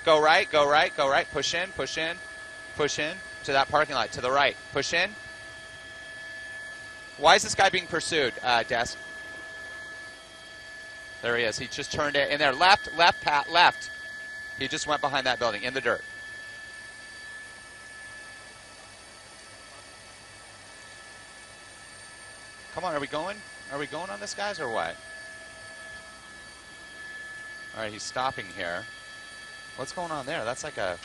Go right, go right, go right. Push in, push in, push in to that parking lot. To the right. Push in. Why is this guy being pursued, Des? There he is. He just turned it in there. Left, Pat, left. He just went behind that building in the dirt. Come on, are we going? Are we going on this, guys, or what? All right, he's stopping here. What's going on there? That's like a...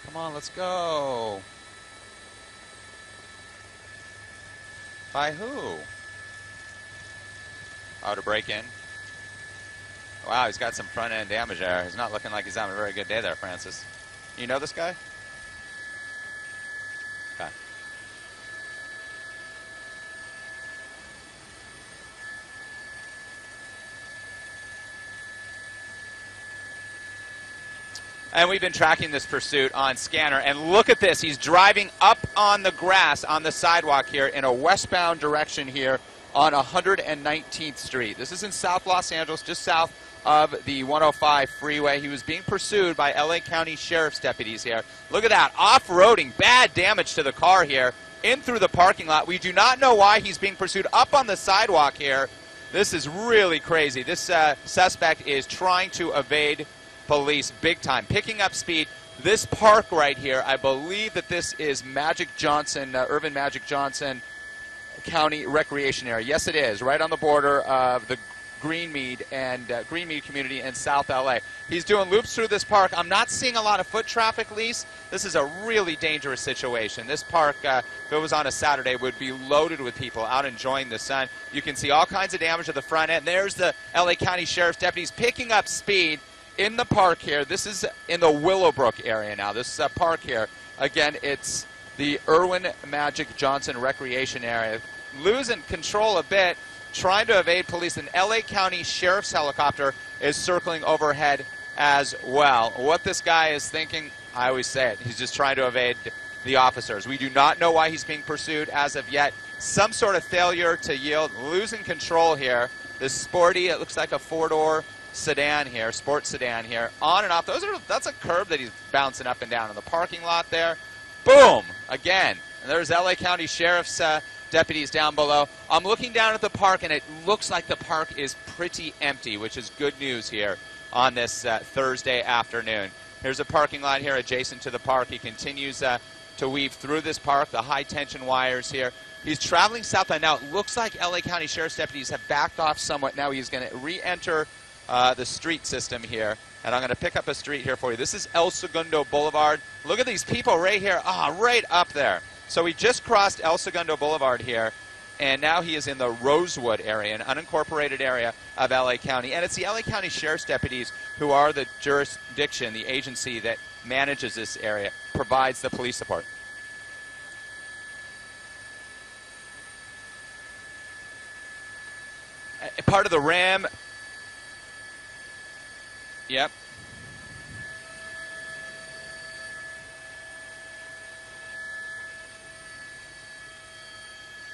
Come on, let's go. By who? Oh, to break in. Wow, he's got some front-end damage there. He's not looking like he's having a very good day there, Francis. You know this guy? Okay. And we've been tracking this pursuit on scanner, and look at this. He's driving up on the grass on the sidewalk here in a westbound direction here on 119th Street. This is in South Los Angeles, just south of the 105 freeway. He was being pursued by LA County Sheriff's deputies here. Look at that, off-roading, bad damage to the car here, in through the parking lot. We do not know why he's being pursued up on the sidewalk here. This is really crazy. This suspect is trying to evade police big time, picking up speed. This park right here, I believe that this is Magic Johnson, Irvin Magic Johnson County Recreation Area. Yes, it is, right on the border of the Greenmead and Greenmead community in South LA. He's doing loops through this park. I'm not seeing a lot of foot traffic, Lise. This is a really dangerous situation. This park, if it was on a Saturday, would be loaded with people out enjoying the sun. You can see all kinds of damage to the front end. There's the LA County Sheriff's deputies picking up speed in the park here. This is in the Willowbrook area now. This park here, again, it's the Irvin Magic Johnson Recreation Area. Losing control a bit, trying to evade police. An LA County Sheriff's helicopter is circling overhead as well. What this guy is thinking, I always say it, he's just trying to evade the officers. We do not know why he's being pursued as of yet. Some sort of failure to yield, losing control here. This sporty, it looks like a four-door sedan here, sports sedan here, on and off. That's a curb that he's bouncing up and down in the parking lot there. Boom! Again. And there's LA County Sheriff's deputies down below. I'm looking down at the park, and it looks like the park is pretty empty, which is good news here on this Thursday afternoon. Here's a parking lot here adjacent to the park. He continues to weave through this park, the high-tension wires here. He's traveling southbound. Now, it looks like LA County Sheriff's deputies have backed off somewhat. Now he's going to re-enter the street system here, and I'm going to pick up a street here for you. This is El Segundo Boulevard. Look at these people right here, right up there. So he just crossed El Segundo Boulevard here, and now he is in the Rosewood area, an unincorporated area of LA County. And it's the LA County Sheriff's deputies who are the jurisdiction, the agency that manages this area, provides the police support. Part of the RAM. Yep.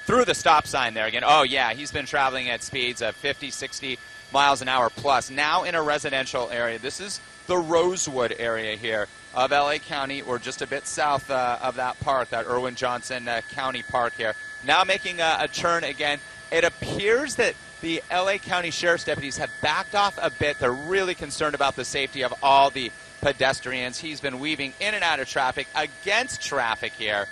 Through the stop sign there again. Oh, yeah, he's been traveling at speeds of 50, 60 miles an hour plus. Now in a residential area. This is the Rosewood area here of LA County, or just a bit south of that park, that Irvin Johnson County Park here. Now making a turn again. It appears that the LA County Sheriff's deputies have backed off a bit. They're really concerned about the safety of all the pedestrians. He's been weaving in and out of traffic, against traffic here,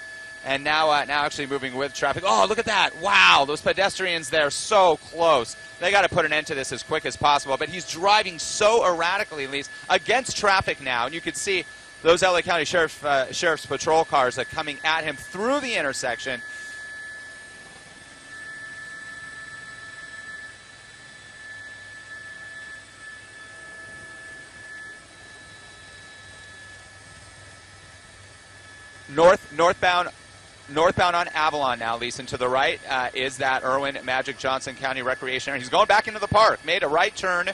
and now actually moving with traffic. Oh, look at that. Wow, those pedestrians there so close. They got to put an end to this as quick as possible, but he's driving so erratically, at least, against traffic now, and you can see those LA County Sheriff's patrol cars are coming at him through the intersection. Northbound on Avalon now, Lisa. And to the right is that Irvin Magic Johnson County Recreation Area. He's going back into the park. Made a right turn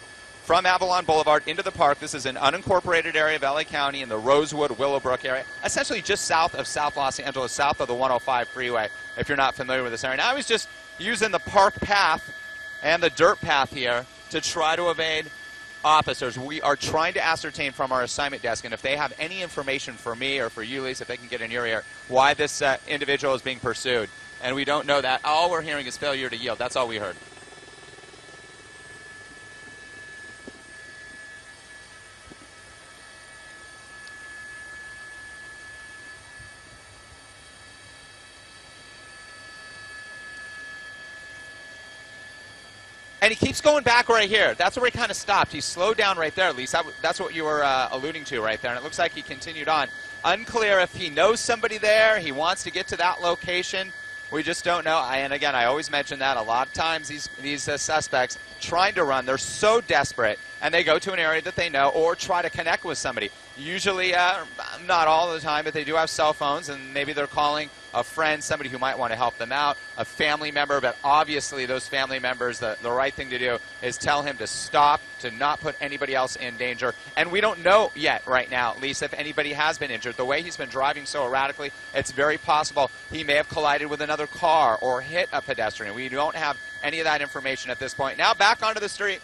from Avalon Boulevard into the park. This is an unincorporated area of LA County in the Rosewood, Willowbrook area, essentially just south of South Los Angeles, south of the 105 freeway, if you're not familiar with this area. Now he's just using the park path and the dirt path here to try to evade officers. We are trying to ascertain from our assignment desk, and if they have any information for me or for you, Lisa, if they can get in your ear, why this individual is being pursued. And we don't know that. All we're hearing is failure to yield. That's all we heard. And he keeps going back right here. That's where he kind of stopped. He slowed down right there, at least. That's what you were alluding to right there. And it looks like he continued on. Unclear if he knows somebody there. He wants to get to that location. We just don't know. And again, I always mention that a lot of times these suspects trying to run, they're so desperate, and they go to an area that they know or try to connect with somebody. Usually, not all the time, but they do have cell phones, and maybe they're calling a friend, somebody who might want to help them out, a family member, but obviously those family members, the right thing to do is tell him to stop, to not put anybody else in danger. And we don't know yet right now, Lisa, if anybody has been injured. The way he's been driving so erratically, it's very possible he may have collided with another car or hit a pedestrian. We don't have any of that information at this point. Now back onto the street.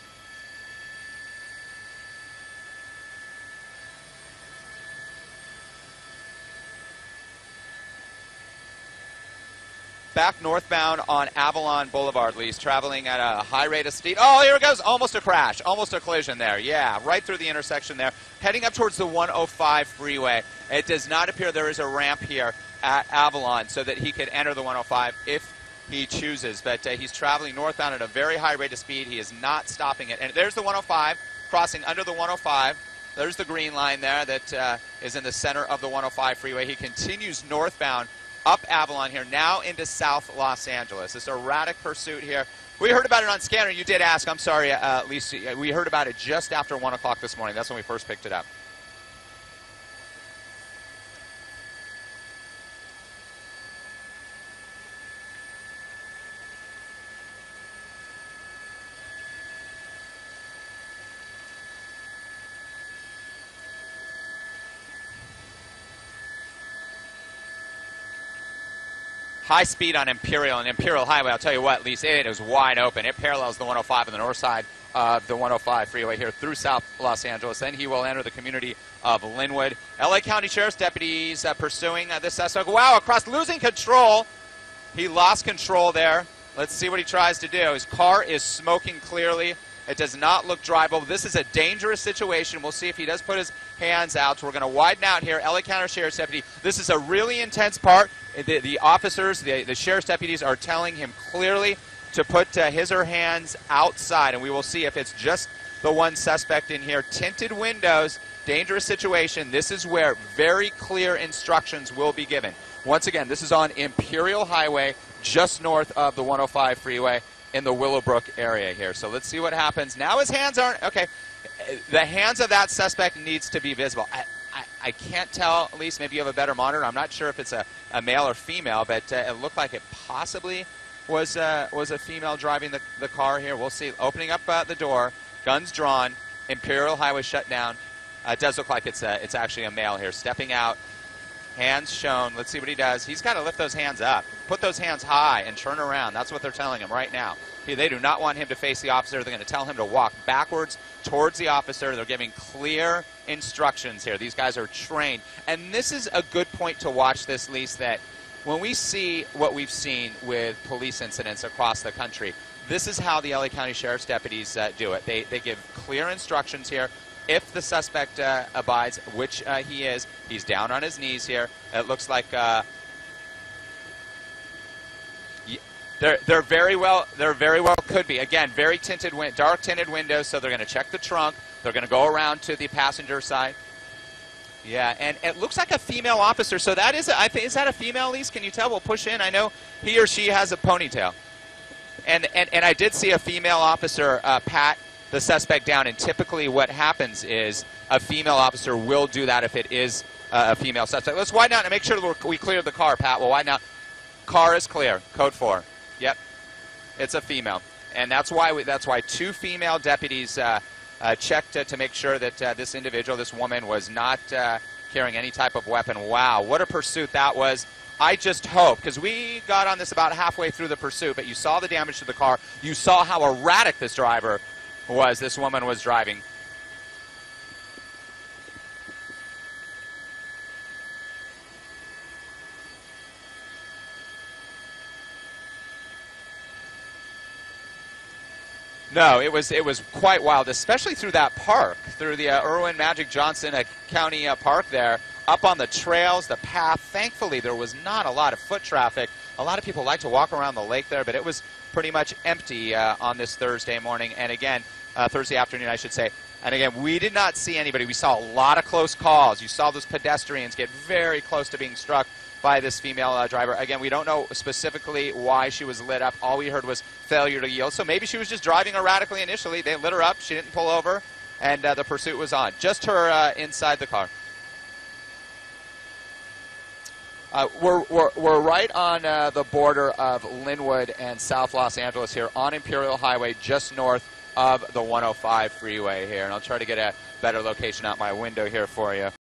Back northbound on Avalon Boulevard, Lise, traveling at a high rate of speed. Oh, here it goes. Almost a crash. Almost a collision there. Yeah, right through the intersection there. Heading up towards the 105 freeway. It does not appear there is a ramp here at Avalon so that he could enter the 105 if he chooses. But he's traveling northbound at a very high rate of speed. He is not stopping it. And there's the 105, crossing under the 105. There's the green line there that is in the center of the 105 freeway. He continues northbound up Avalon here, now into South Los Angeles. This erratic pursuit here. We heard about it on Scanner. You did ask. I'm sorry, Lisa. We heard about it just after 1 o'clock this morning. That's when we first picked it up. High speed on Imperial and Imperial Highway. I'll tell you what, Lisa, it is wide open. It parallels the 105 on the north side of the 105 freeway here through South Los Angeles. Then he will enter the community of Linwood. LA County Sheriff's deputies pursuing this suspect. Wow, across, losing control. He lost control there. Let's see what he tries to do. His car is smoking clearly. It does not look drivable. This is a dangerous situation. We'll see if he does put his hands out. So we're going to widen out here. LA County Sheriff's deputy. This is a really intense part. The officers, the sheriff's deputies are telling him clearly to put his or her hands outside. And we will see if it's just the one suspect in here. Tinted windows, dangerous situation. This is where very clear instructions will be given. Once again, this is on Imperial Highway, just north of the 105 freeway in the Willowbrook area here. So let's see what happens. Now his hands aren't, okay, the hands of that suspect needs to be visible. I can't tell, at least maybe you have a better monitor. I'm not sure if it's a male or female, but it looked like it possibly was a female driving the car here. We'll see. Opening up the door, guns drawn, Imperial Highway shut down. It does look like it's actually a male here. Stepping out, hands shown. Let's see what he does. He's got to lift those hands up. Put those hands high and turn around. That's what they're telling him right now. They do not want him to face the officer. They're going to tell him to walk backwards towards the officer. They're giving clear instructions here. These guys are trained. And this is a good point to watch this, Lise, that when we see what we've seen with police incidents across the country, this is how the LA County Sheriff's deputies do it. They give clear instructions here. If the suspect abides, which he is, he's down on his knees here. It looks like they're very well could be. Again, very tinted, dark tinted windows. So they're going to check the trunk. They're going to go around to the passenger side. Yeah, and it looks like a female officer. So that is, I think, is that a female, Lise? Can you tell? We'll push in. I know he or she has a ponytail. And I did see a female officer pat the suspect down, and typically what happens is a female officer will do that if it is a female suspect. Let's widen out and make sure that we cleared the car, Pat. We'll widen out. Car is clear. Code 4. Yep, it's a female, and that's why two female deputies checked to make sure that this individual, this woman, was not carrying any type of weapon. Wow, what a pursuit that was. I just hope, because we got on this about halfway through the pursuit, but you saw the damage to the car. You saw how erratic this driver This woman was driving. No, it was quite wild, especially through that park, through the Irwin Magic Johnson County Park there, up on the trails, the path. Thankfully, there was not a lot of foot traffic. A lot of people like to walk around the lake there, but it was pretty much empty on this Thursday morning, and again, Thursday afternoon, I should say. And again, we did not see anybody. We saw a lot of close calls. You saw those pedestrians get very close to being struck by this female driver. Again, we don't know specifically why she was lit up. All we heard was failure to yield. So maybe she was just driving erratically initially. They lit her up. She didn't pull over, and the pursuit was on. Just her inside the car. We're right on the border of Linwood and South Los Angeles here on Imperial Highway, just north of the 105 freeway here. And I'll try to get a better location out my window here for you.